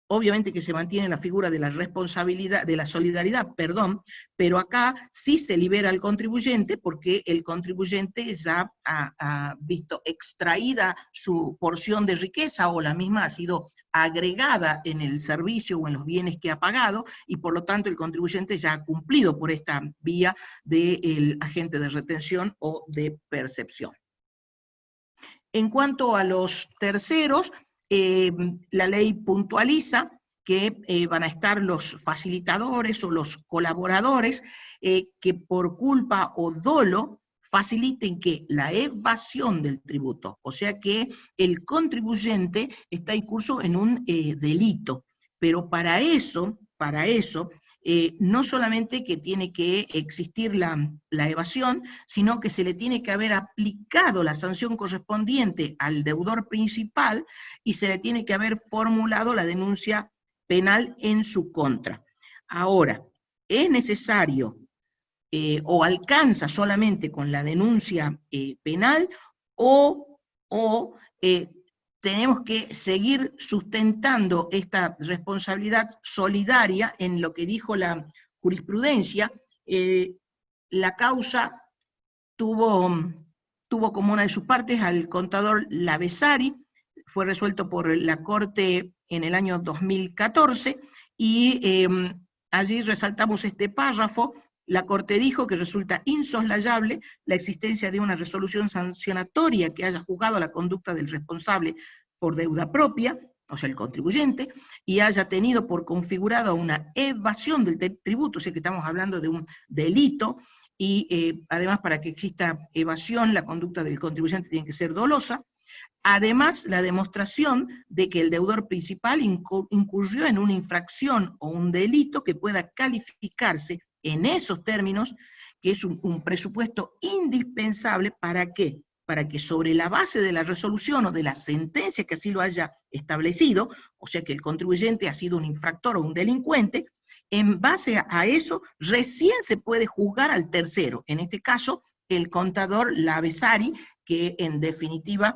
obviamente que se mantiene la figura de la responsabilidad, de la solidaridad, pero acá sí se libera al contribuyente porque el contribuyente ya ha visto extraída su porción de riqueza o la misma ha sido agregada en el servicio o en los bienes que ha pagado y por lo tanto el contribuyente ya ha cumplido por esta vía del agente de retención o de percepción. En cuanto a los terceros, la ley puntualiza que van a estar los facilitadores o los colaboradores que por culpa o dolo faciliten que la evasión del tributo, o sea que el contribuyente está incurso en un delito, pero para eso no solamente que tiene que existir la evasión, sino que se le tiene que haber aplicado la sanción correspondiente al deudor principal y se le tiene que haber formulado la denuncia penal en su contra. Ahora, es necesario o alcanza solamente con la denuncia penal o tenemos que seguir sustentando esta responsabilidad solidaria en lo que dijo la jurisprudencia. La causa tuvo como una de sus partes al contador Lavesari, fue resuelto por la Corte en el año 2014, y allí resaltamos este párrafo. La Corte dijo que resulta insoslayable la existencia de una resolución sancionatoria que haya juzgado la conducta del responsable por deuda propia, o sea, el contribuyente, y haya tenido por configurada una evasión del tributo, o sea que estamos hablando de un delito, y además para que exista evasión, la conducta del contribuyente tiene que ser dolosa. Además, la demostración de que el deudor principal incurrió en una infracción o un delito que pueda calificarse en esos términos, que es un presupuesto indispensable. ¿Para qué? Para que sobre la base de la resolución o de la sentencia que así lo haya establecido, o sea que el contribuyente ha sido un infractor o un delincuente, en base a eso recién se puede juzgar al tercero, en este caso el contador Lavesari, que en definitiva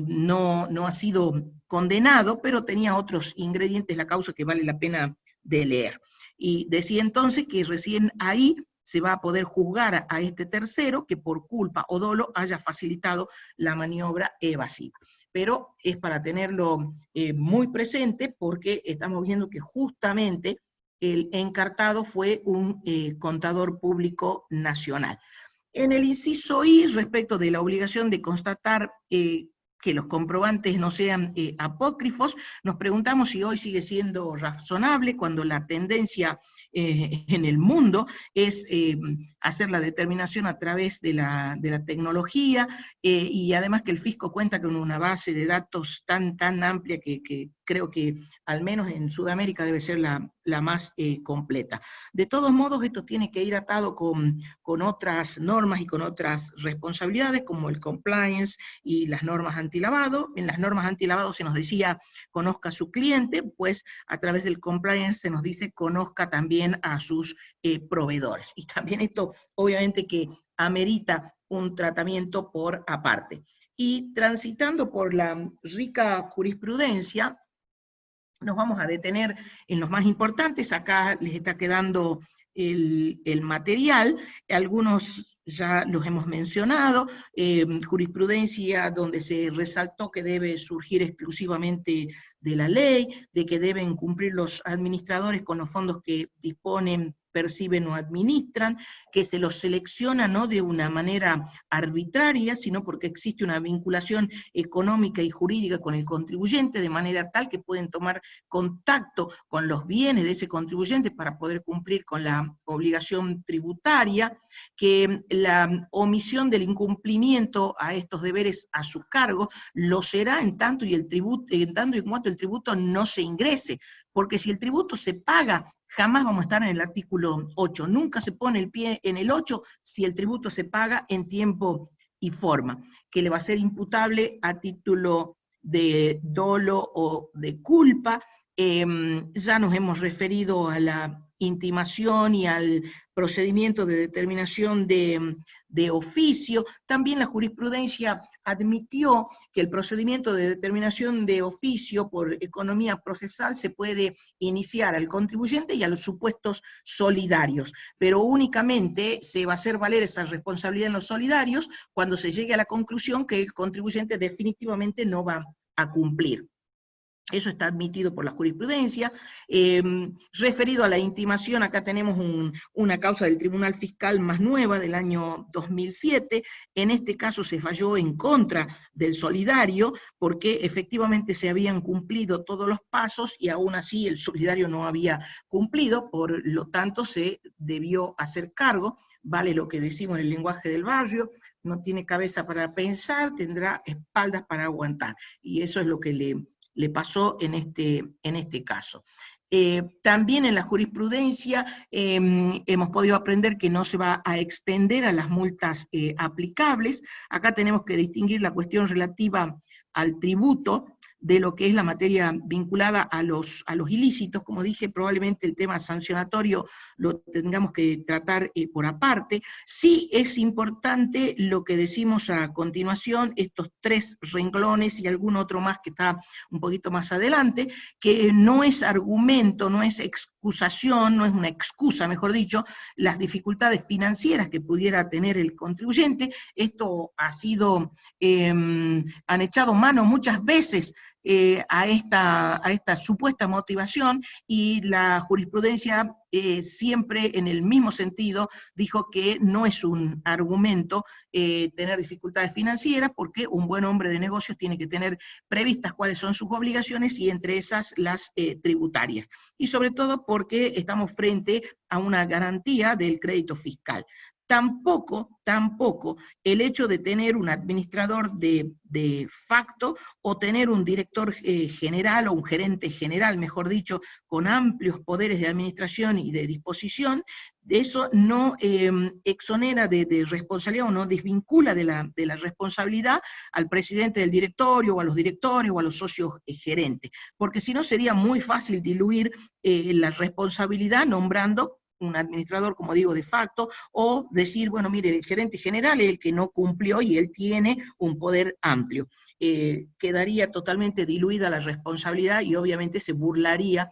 no ha sido condenado, pero tenía otros ingredientes la causa que vale la pena de leer. Y decía entonces que recién ahí se va a poder juzgar a este tercero que por culpa o dolo haya facilitado la maniobra evasiva. Pero es para tenerlo muy presente porque estamos viendo que justamente el encartado fue un contador público nacional. En el inciso I, respecto de la obligación de constatar que los comprobantes no sean apócrifos, nos preguntamos si hoy sigue siendo razonable cuando la tendencia en el mundo es hacer la determinación a través de la tecnología, y además que el fisco cuenta con una base de datos tan amplia que creo que al menos en Sudamérica debe ser la más completa. De todos modos, esto tiene que ir atado con otras normas y con otras responsabilidades, como el compliance y las normas antilavado. En las normas antilavado se nos decía, conozca a su cliente, pues a través del compliance se nos dice, conozca también a sus proveedores. Y también esto, obviamente, que amerita un tratamiento por aparte. Y transitando por la rica jurisprudencia, nos vamos a detener en los más importantes. Acá les está quedando el material, algunos ya los hemos mencionado, jurisprudencia donde se resaltó que debe surgir exclusivamente la ley, de que deben cumplir los administradores con los fondos que disponen, perciben o administran, que se los selecciona no de una manera arbitraria, sino porque existe una vinculación económica y jurídica con el contribuyente, de manera tal que pueden tomar contacto con los bienes de ese contribuyente para poder cumplir con la obligación tributaria, que la omisión del incumplimiento a estos deberes a su cargo lo será en tanto y cuanto el tributo no se ingrese, porque si el tributo se paga, jamás vamos a estar en el artículo 8, nunca se pone el pie en el 8 si el tributo se paga en tiempo y forma, que le va a ser imputable a título de dolo o de culpa. Ya nos hemos referido a la intimación y al procedimiento de determinación de oficio. También la jurisprudencia admitió que el procedimiento de determinación de oficio por economía procesal se puede iniciar al contribuyente y a los supuestos solidarios, pero únicamente se va a hacer valer esa responsabilidad en los solidarios cuando se llegue a la conclusión que el contribuyente definitivamente no va a cumplir. Eso está admitido por la jurisprudencia. Referido a la intimación, acá tenemos una causa del Tribunal Fiscal más nueva del año 2007. En este caso se falló en contra del solidario, porque efectivamente se habían cumplido todos los pasos y aún así el solidario no había cumplido, por lo tanto se debió hacer cargo. Vale lo que decimos en el lenguaje del barrio: no tiene cabeza para pensar, tendrá espaldas para aguantar. Y eso es lo que le pasó en este caso. También en la jurisprudencia hemos podido aprender que no se va a extender a las multas aplicables. Acá tenemos que distinguir la cuestión relativa al tributo de lo que es la materia vinculada a los ilícitos. Como dije, probablemente el tema sancionatorio lo tengamos que tratar por aparte. Sí es importante lo que decimos a continuación, estos 3 renglones y algún otro más que está un poquito más adelante, que no es argumento, no es excusación, no es una excusa, mejor dicho, las dificultades financieras que pudiera tener el contribuyente. Esto ha sido, han echado mano muchas veces a esta supuesta motivación, y la jurisprudencia siempre en el mismo sentido dijo que no es un argumento tener dificultades financieras, porque un buen hombre de negocios tiene que tener previstas cuáles son sus obligaciones, y entre esas las tributarias, y sobre todo porque estamos frente a una garantía del crédito fiscal. Tampoco el hecho de tener un administrador de facto o tener un director general o un gerente general, mejor dicho, con amplios poderes de administración y de disposición, eso no exonera de responsabilidad o no desvincula de la responsabilidad al presidente del directorio o a los directores o a los socios gerentes, porque si no sería muy fácil diluir la responsabilidad nombrando un administrador, como digo, de facto, o decir, bueno, mire, el gerente general es el que no cumplió y él tiene un poder amplio. Quedaría totalmente diluida la responsabilidad y obviamente se burlaría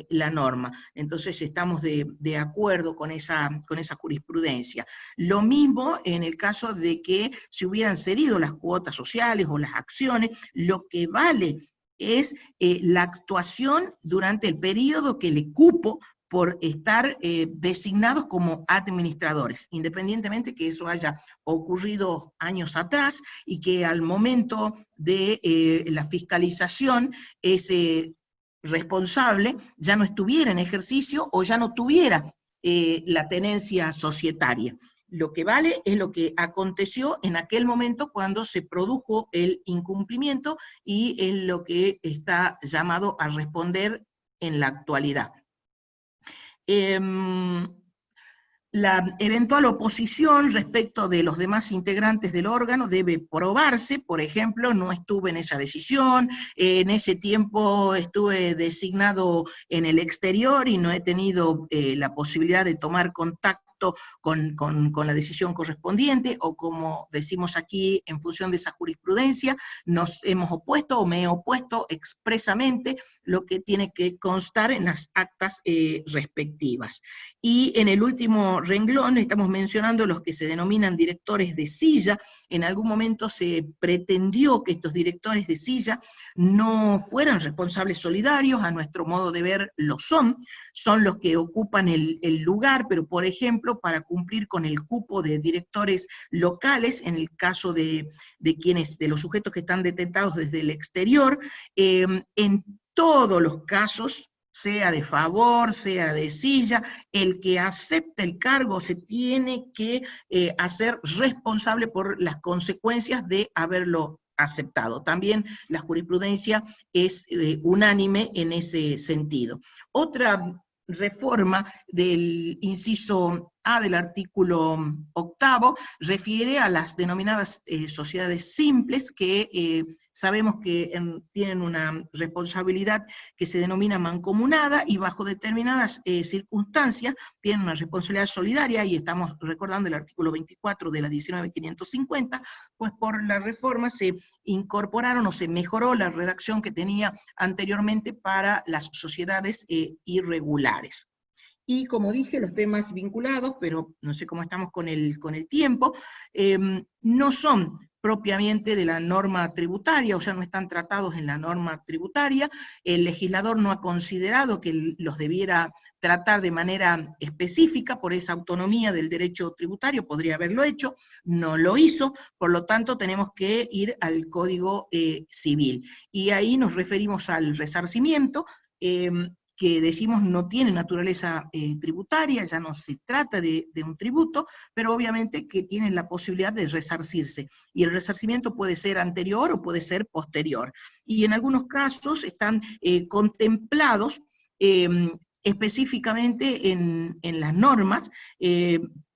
la norma. Entonces estamos de acuerdo con esa jurisprudencia. Lo mismo en el caso de que se hubieran cedido las cuotas sociales o las acciones, lo que vale es la actuación durante el periodo que le cupo por estar designados como administradores, independientemente que eso haya ocurrido años atrás y que al momento de la fiscalización ese responsable ya no estuviera en ejercicio o ya no tuviera la tenencia societaria. Lo que vale es lo que aconteció en aquel momento cuando se produjo el incumplimiento, y es lo que está llamado a responder en la actualidad. La eventual oposición respecto de los demás integrantes del órgano debe probarse. Por ejemplo, no estuve en esa decisión, en ese tiempo estuve designado en el exterior y no he tenido la posibilidad de tomar contacto opuesto con la decisión correspondiente, o como decimos aquí, en función de esa jurisprudencia, nos hemos opuesto o me he opuesto expresamente, lo que tiene que constar en las actas respectivas. Y en el último renglón estamos mencionando los que se denominan directores de silla. En algún momento se pretendió que estos directores de silla no fueran responsables solidarios, a nuestro modo de ver lo son los que ocupan el lugar, pero por ejemplo, para cumplir con el cupo de directores locales, en el caso de los sujetos que están detentados desde el exterior, en todos los casos, sea de favor, sea de silla, el que acepta el cargo se tiene que hacer responsable por las consecuencias de haberlo aceptado. También la jurisprudencia es unánime en ese sentido. Otra reforma del inciso A del artículo 8 refiere a las denominadas sociedades simples, que sabemos que tienen una responsabilidad que se denomina mancomunada, y bajo determinadas circunstancias tienen una responsabilidad solidaria, y estamos recordando el artículo 24 de la 19.550, pues por la reforma se incorporaron o se mejoró la redacción que tenía anteriormente para las sociedades irregulares. Y como dije, los temas vinculados, pero no sé cómo estamos con el tiempo, no son propiamente de la norma tributaria, o sea, no están tratados en la norma tributaria. El legislador no ha considerado que los debiera tratar de manera específica por esa autonomía del derecho tributario, podría haberlo hecho, no lo hizo, por lo tanto tenemos que ir al Código Civil. Y ahí nos referimos al resarcimiento, que decimos no tiene naturaleza tributaria, ya no se trata de un tributo, pero obviamente que tienen la posibilidad de resarcirse, y el resarcimiento puede ser anterior o puede ser posterior, y en algunos casos están contemplados específicamente en las normas.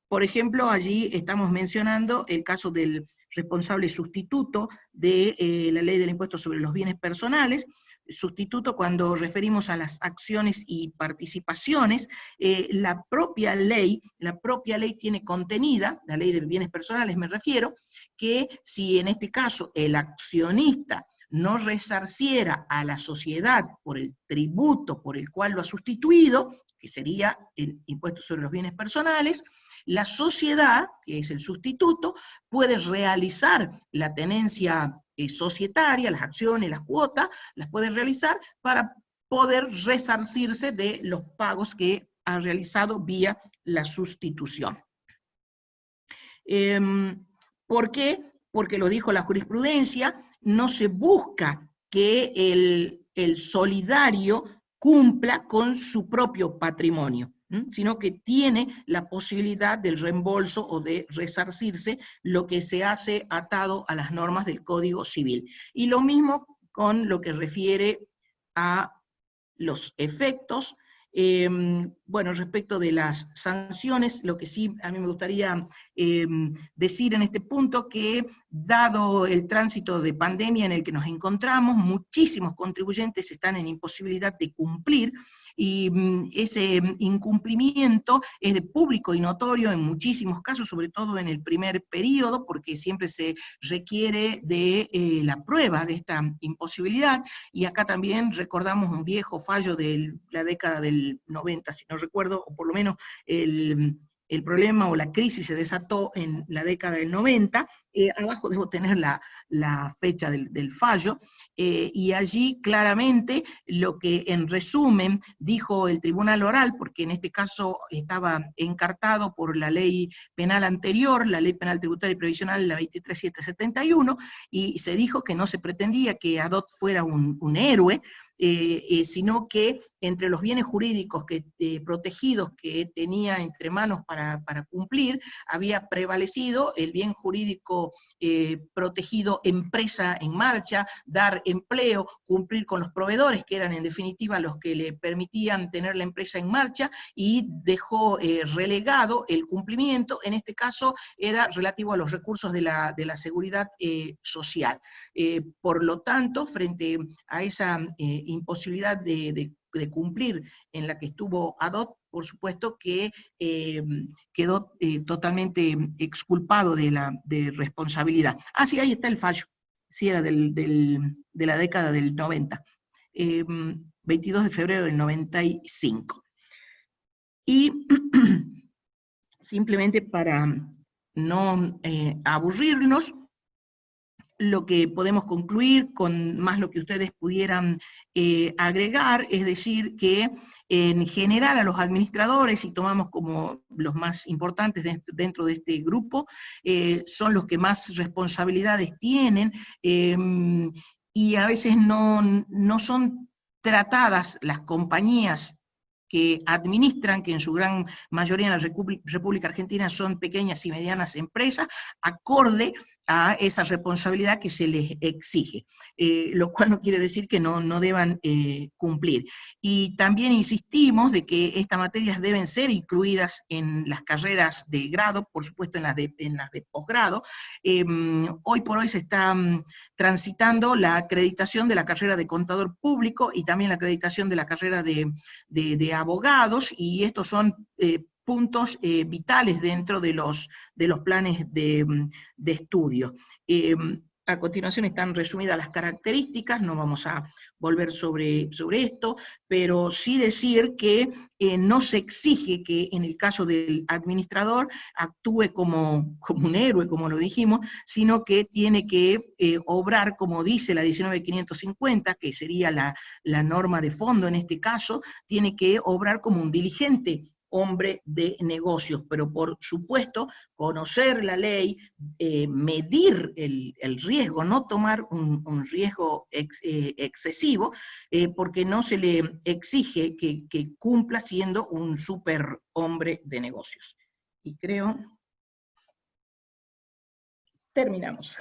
Por ejemplo, allí estamos mencionando el caso del responsable sustituto de la ley del impuesto sobre los bienes personales. Sustituto cuando referimos a las acciones y participaciones, la propia ley tiene contenida, la ley de bienes personales me refiero, que si en este caso el accionista no resarciera a la sociedad por el tributo por el cual lo ha sustituido, que sería el impuesto sobre los bienes personales, la sociedad, que es el sustituto, puede realizar la tenencia societaria, las acciones, las cuotas, las puede realizar para poder resarcirse de los pagos que ha realizado vía la sustitución. ¿Por qué? Porque lo dijo la jurisprudencia, no se busca que el solidario cumpla con su propio patrimonio, sino que tiene la posibilidad del reembolso o de resarcirse, lo que se hace atado a las normas del Código Civil. Y lo mismo con lo que refiere a los efectos. Bueno, respecto de las sanciones, lo que sí a mí me gustaría decir en este punto, que dado el tránsito de pandemia en el que nos encontramos, muchísimos contribuyentes están en imposibilidad de cumplir, y ese incumplimiento es público y notorio en muchísimos casos, sobre todo en el primer periodo, porque siempre se requiere de la prueba de esta imposibilidad, y acá también recordamos un viejo fallo de la década del 90, si no recuerdo, o por lo menos el problema o la crisis se desató en la década del 90, abajo debo tener la fecha del fallo, y allí claramente lo que en resumen dijo el tribunal oral, porque en este caso estaba encartado por la ley penal anterior, la ley penal tributaria y previsional, la 23771, y se dijo que no se pretendía que Adot fuera un héroe, sino que entre los bienes jurídicos protegidos que tenía entre manos para cumplir, había prevalecido el bien jurídico protegido empresa en marcha, dar empleo, cumplir con los proveedores, que eran en definitiva los que le permitían tener la empresa en marcha, y dejó relegado el cumplimiento, en este caso era relativo a los recursos de la seguridad social. Por lo tanto, frente a esa imposibilidad de cumplir en la que estuvo Adot, por supuesto que quedó totalmente exculpado de responsabilidad. Ah, sí, ahí está el fallo, sí, era de la década del 90, 22 de febrero del 95. Y simplemente para no aburrirnos, lo que podemos concluir, con más lo que ustedes pudieran agregar, es decir, que en general a los administradores, si tomamos como los más importantes dentro de este grupo, son los que más responsabilidades tienen, y a veces no son tratadas las compañías que administran, que en su gran mayoría en la República Argentina son pequeñas y medianas empresas, acorde a esa responsabilidad que se les exige, lo cual no quiere decir que no deban cumplir. Y también insistimos de que estas materias deben ser incluidas en las carreras de grado, por supuesto en las de posgrado. Hoy por hoy se está transitando la acreditación de la carrera de contador público y también la acreditación de la carrera de abogados, y estos son puntos vitales dentro de los planes de estudio. A continuación están resumidas las características, no vamos a volver sobre esto, pero sí decir que no se exige que en el caso del administrador actúe como un héroe, como lo dijimos, sino que tiene que obrar, como dice la 19.550, que sería la norma de fondo en este caso, tiene que obrar como un diligente hombre de negocios, pero por supuesto conocer la ley, medir el riesgo, no tomar un riesgo excesivo, porque no se le exige que cumpla siendo un super hombre de negocios. Y creo... terminamos.